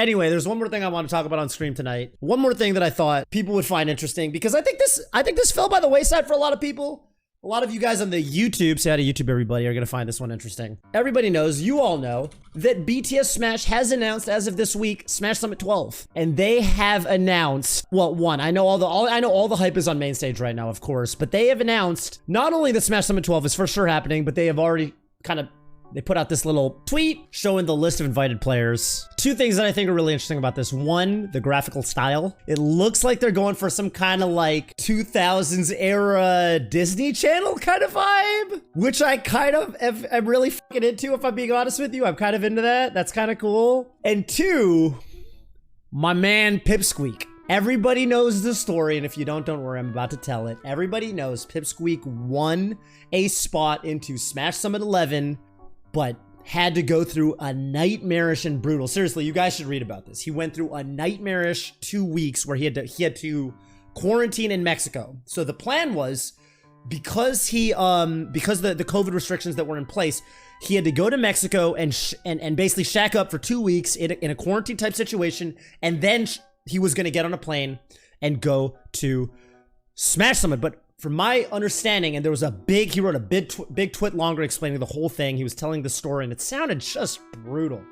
Anyway, there's one more thing I want to talk about on stream tonight. One more thing that I thought people would find interesting, because I think this fell by the wayside for a lot of people. A lot of you guys on the YouTube, say hi to YouTube everybody, are going to find this one interesting. Everybody knows, you all know, that BTS Smash has announced as of this week, Smash Summit 12. And they have announced, well, one, I know all the hype is on main stage right now, of course, but they have announced not only that Smash Summit 12 is for sure happening, but they have already kind of, they put out this little tweet showing the list of invited players. Two things that I think are really interesting about this. One, the graphical style. It looks like they're going for some kind of like 2000s era Disney Channel kind of vibe, which I kind of am really fucking into, if I'm being honest with you. I'm kind of into that. That's kind of cool. And two, my man Pipsqueak. Everybody knows the story, and if you don't worry, I'm about to tell it. Everybody knows Pipsqueak won a spot into Smash Summit 11, but had to go through a nightmarish and brutal. Seriously, you guys should read about this. He went through a nightmarish 2 weeks where he had to quarantine in Mexico. So the plan was, because the COVID restrictions that were in place, he had to go to Mexico and basically shack up for 2 weeks in a quarantine type situation, and then he was going to get on a plane and go to Smash Summit. But from my understanding, and there was he wrote a big twit longer explaining the whole thing. He was telling the story, and it sounded just brutal.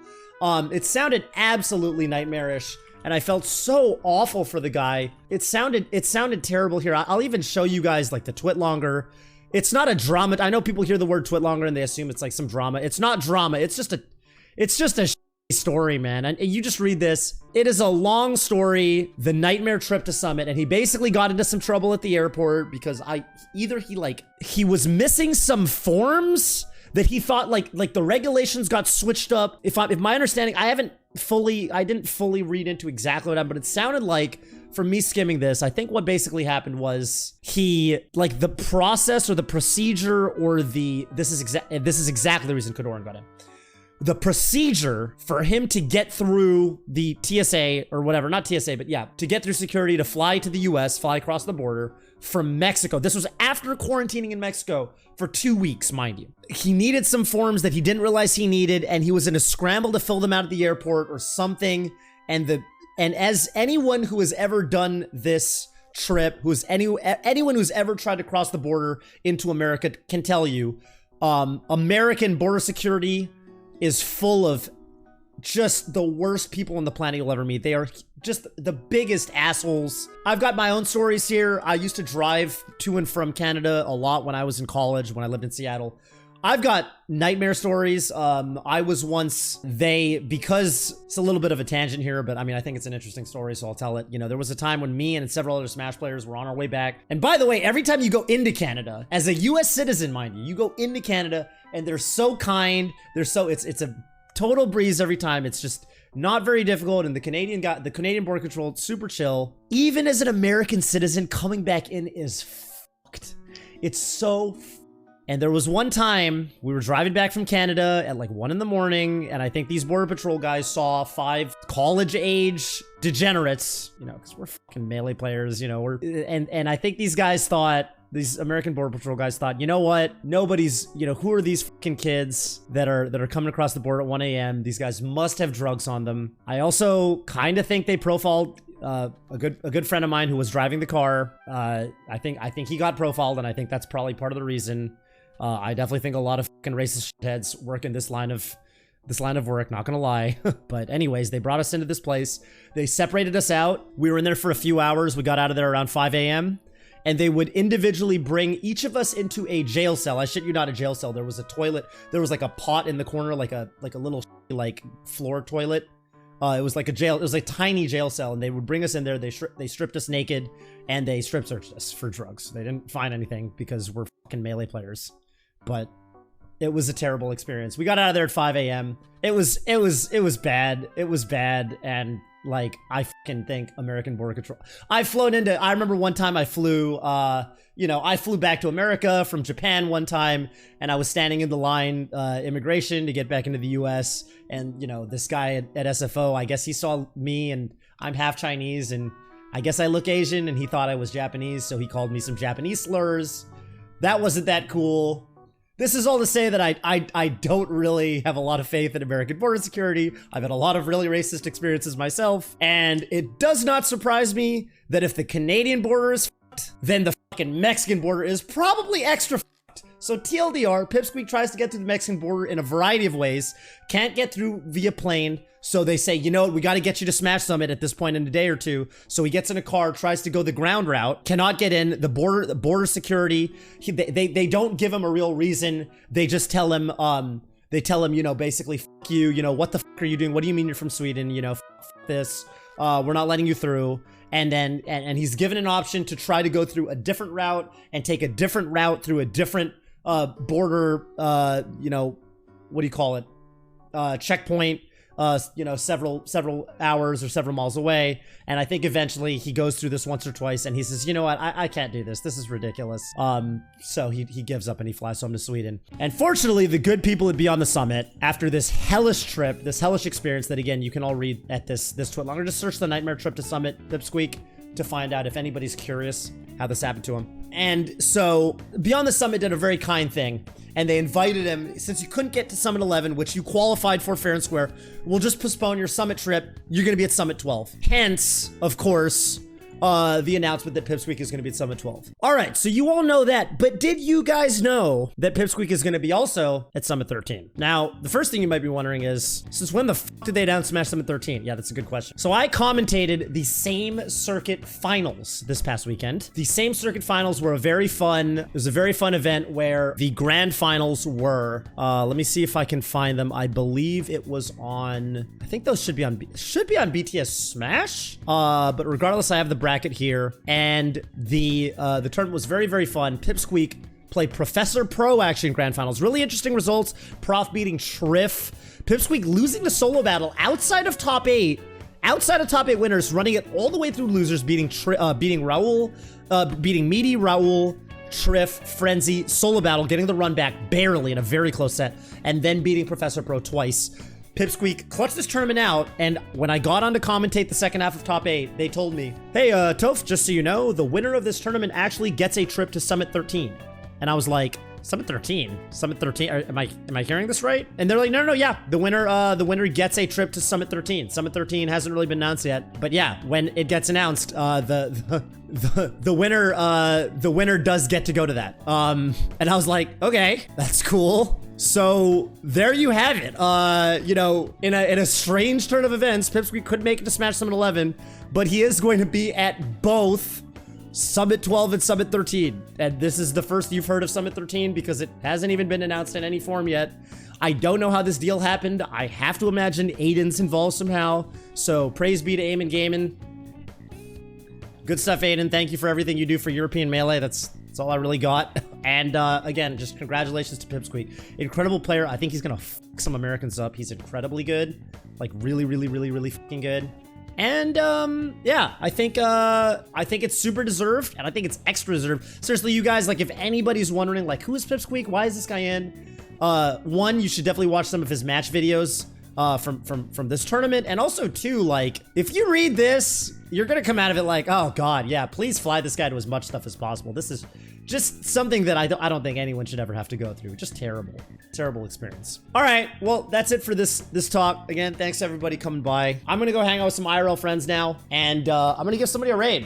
It sounded absolutely nightmarish, and I felt so awful for the guy. It sounded terrible here. I'll even show you guys like the twit longer. It's not a drama. I know people hear the word twit longer and they assume it's like some drama. It's not drama. It's just a story, man. And you just read this. It is a long story, the nightmare trip to Summit, and he basically got into some trouble at the airport because he was missing some forms that he thought like the regulations got switched up. If my understanding, I didn't fully read into exactly what happened, but it sounded like, from me skimming this, I think what basically happened was the process or the procedure or this is exactly the reason Kodoran got in. The procedure for him to get through the TSA or whatever, not TSA, but yeah, to get through security, to fly to the US, fly across the border from Mexico. This was after quarantining in Mexico for 2 weeks, mind you. He needed some forms that he didn't realize he needed, and he was in a scramble to fill them out at the airport or something. And as anyone who has ever done this trip, anyone who's ever tried to cross the border into America can tell you, American border security is full of just the worst people on the planet you'll ever meet. They are just the biggest assholes. I've got my own stories here. I used to drive to and from Canada a lot when I was in college, when I lived in Seattle. I've got nightmare stories. I was once, because it's a little bit of a tangent here, but I mean, I think it's an interesting story, so I'll tell it. You know, there was a time when me and several other Smash players were on our way back. And by the way, every time you go into Canada, as a US citizen, mind you, you go into Canada and they're so kind. It's a total breeze every time. It's just not very difficult. And the Canadian Border Control, super chill. Even as an American citizen, coming back in is fucked. It's so And there was one time we were driving back from Canada at like 1 in the morning, and I think these Border Patrol guys saw 5 college-age degenerates, you know, because we're fucking melee players, you know, and I think these guys thought, these American Border Patrol guys thought, you know what? Nobody's, you know, who are these fucking kids that are coming across the border at 1 a.m.? These guys must have drugs on them. I also kind of think they profiled a good friend of mine who was driving the car. I think he got profiled, and I think that's probably part of the reason. I definitely think a lot of fucking racist heads work in this line of work, not gonna lie. But anyways, they brought us into this place. They separated us out. We were in there for a few hours. We got out of there around 5 a.m. And they would individually bring each of us into a jail cell. I shit you not, a jail cell. There was a toilet. There was like a pot in the corner, like a little like floor toilet. It was like a jail. It was a tiny jail cell, and they would bring us in there. They stripped us naked, and they strip searched us for drugs. They didn't find anything because we're fucking melee players. But it was a terrible experience. We got out of there at 5 a.m. It was bad. It was bad, and like, I fucking think American Border Control. I remember one time I flew, I flew back to America from Japan one time, and I was standing in the line, immigration to get back into the US, and, you know, this guy at SFO, I guess he saw me, and I'm half Chinese, and I guess I look Asian, and he thought I was Japanese, so he called me some Japanese slurs. That wasn't that cool. This is all to say that I don't really have a lot of faith in American border security. I've had a lot of really racist experiences myself, and it does not surprise me that if the Canadian border is fucked, then the fucking Mexican border is probably extra fucked. So TLDR, Pipsqueak tries to get to the Mexican border in a variety of ways, can't get through via plane, so they say, you know what, we got to get you to Smash Summit at this point in a day or two. So he gets in a car, tries to go the ground route, cannot get in. The border security, they don't give him a real reason. They just tell him, you know, basically, fuck you, you know, what the fuck are you doing? What do you mean you're from Sweden? You know, fuck this, we're not letting you through. And then, and he's given an option to try to go through a different route and take a different route through a different border, you know, what do you call it? Checkpoint. You know, several hours or several miles away. And I think eventually he goes through this once or twice and he says, you know what, I can't do this. This is ridiculous. So he gives up and he flies home to Sweden. And fortunately, the good people would be on the summit after this hellish trip, this hellish experience that, again, you can all read at this tweet longer. Just search the nightmare trip to Summit, Pipsqueak, to find out if anybody's curious how this happened to him. And so Beyond the Summit did a very kind thing. And they invited him, since you couldn't get to Summit 11, which you qualified for fair and square, we'll just postpone your Summit trip. You're going to be at Summit 12. Hence, of course, the announcement that Pipsqueak is going to be at Summit 12. All right, so you all know that, but did you guys know that Pipsqueak is going to be also at Summit 13? Now, the first thing you might be wondering is, since when the f did they announce Smash Summit 13? Yeah, that's a good question. So I commentated the S.A.M.E Circuit finals this past weekend. The S.A.M.E Circuit finals were it was a very fun event where the grand finals were, let me see if I can find them. I believe it was on, I think those should be on BTS Smash. But regardless, I have the bracket here, and the tournament was very, very fun. Pipsqueak played Professor Pro actually in grand finals. Really interesting results. Prof beating Triff. Pipsqueak losing the solo battle outside of top 8. Outside of top 8 winners, running it all the way through losers, beating Raul, beating Meaty, Raul, Triff, Frenzy, solo battle, getting the run back barely in a very close set, and then beating Professor Pro twice. Pipsqueak clutched this tournament out, and when I got on to commentate the second half of top 8, they told me, hey, Toph, just so you know, the winner of this tournament actually gets a trip to Summit 13. And I was like, Summit 13? Summit 13? Am I hearing this right? And they're like, no, yeah, the winner gets a trip to Summit 13. Summit 13 hasn't really been announced yet, but yeah, when it gets announced, the winner does get to go to that. And I was like, okay, that's cool. So there you have it. You know, in a strange turn of events, Pipsqueak couldn't make it to Smash Summit 11, but he is going to be at both Summit 12 and Summit 13. And this is the first you've heard of Summit 13 because it hasn't even been announced in any form yet. I don't know how this deal happened. I have to imagine Aiden's involved somehow. So praise be to Eamon Gaming. Good stuff, Aiden. Thank you for everything you do for European Melee. That's all I really got. And again, just congratulations to Pipsqueak. Incredible player. I think he's gonna f some Americans up. He's incredibly good. Like really, really, really, really fucking good. And yeah, I think it's super deserved, and I think it's extra deserved. Seriously, you guys, like if anybody's wondering like who is Pipsqueak? Why is this guy in? One, you should definitely watch some of his match videos from this tournament, and also two, like if you read this, you're gonna come out of it like, oh god, yeah, please fly this guy to as much stuff as possible. This is just something that I don't think anyone should ever have to go through. Just terrible experience. All right, well, that's it for this talk. Again, thanks everybody coming by. I'm gonna go hang out with some IRL friends now, and I'm gonna give somebody a raid.